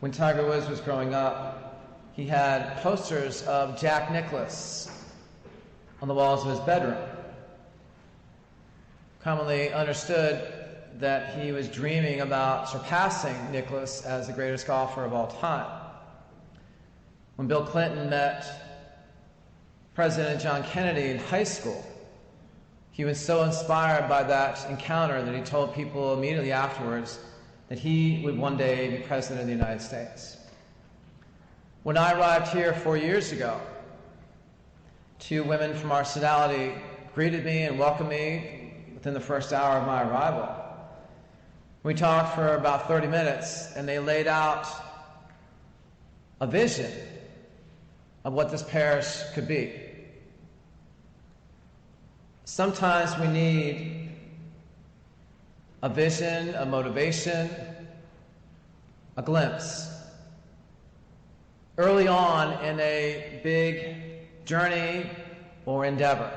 When Tiger Woods was growing up, he had posters of Jack Nicklaus on the walls of his bedroom. Commonly understood that he was dreaming about surpassing Nicklaus as the greatest golfer of all time. When Bill Clinton met President John Kennedy in high school, he was so inspired by that encounter that he told people immediately afterwards that he would one day be president of the United States. When I arrived here 4 years ago, 2 women from our synodality greeted me and welcomed me within the first hour of my arrival. We talked for about 30 minutes, and they laid out a vision of what this parish could be. Sometimes we need a vision, a motivation, a glimpse. Early on in a big journey or endeavor,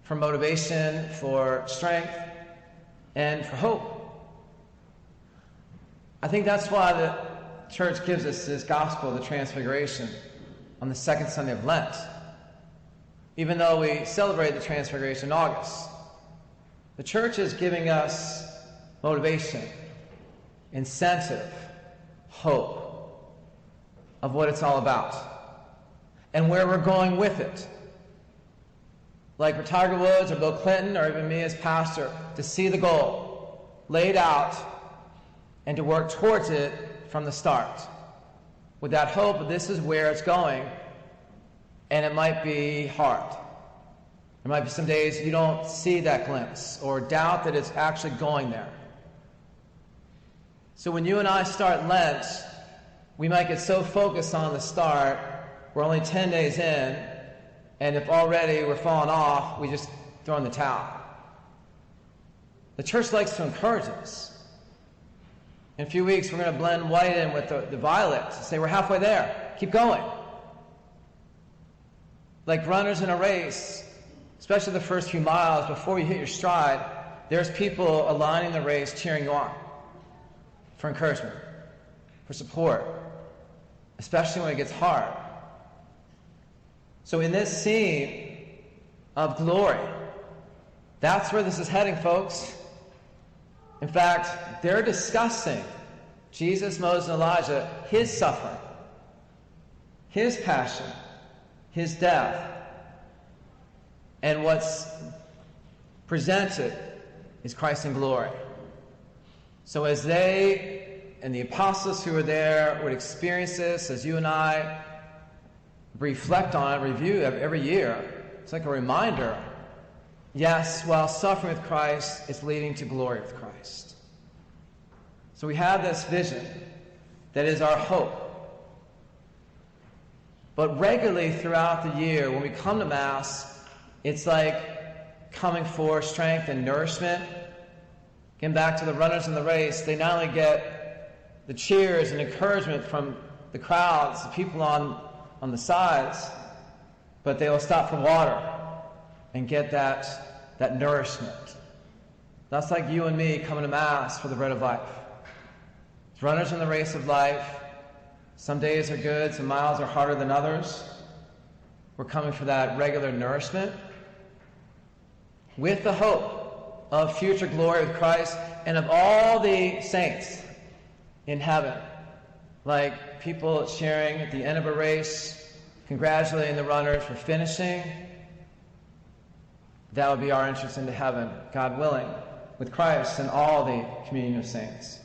for motivation, for strength, and for hope. I think that's why the Church gives us this gospel of the Transfiguration on the second Sunday of Lent. Even though we celebrate the Transfiguration in August, the Church is giving us motivation, incentive, hope of what it's all about and where we're going with it. Like for Tiger Woods or Bill Clinton or even me as pastor, to see the goal laid out and to work towards it from the start with that hope that this is where it's going, and it might be hard. There might be some days you don't see that glimpse or doubt that it's actually going there. So when you and I start Lent, we might get so focused on the start, we're only 10 days in, and if already we're falling off, we just throw in the towel. The Church likes to encourage us. In a few weeks, we're going to blend white in with the violet to say we're halfway there. Keep going. Like runners in a race, especially the first few miles before you hit your stride, there's people aligning the race, cheering you on for encouragement, for support, especially when it gets hard. So in this scene of glory, that's where this is heading, folks. In fact, they're discussing Jesus, Moses, and Elijah, his suffering, his passion, his death, and what's presented is Christ in glory. So as they and the apostles who were there would experience this, as you and I reflect on it, review it every year, it's like a reminder, yes, while suffering with Christ, it's leading to glory with Christ. So we have this vision that is our hope. But regularly throughout the year, when we come to Mass, it's like coming for strength and nourishment. Getting back to the runners in the race, they not only get the cheers and encouragement from the crowds, the people on the sides, but they will stop for water and get that nourishment. That's like you and me coming to Mass for the bread of life. As runners in the race of life, some days are good, some miles are harder than others. We're coming for that regular nourishment with the hope of future glory with Christ and of all the saints in heaven. Like people sharing at the end of a race, congratulating the runners for finishing. That would be our entrance into heaven, God willing, with Christ and all the communion of saints.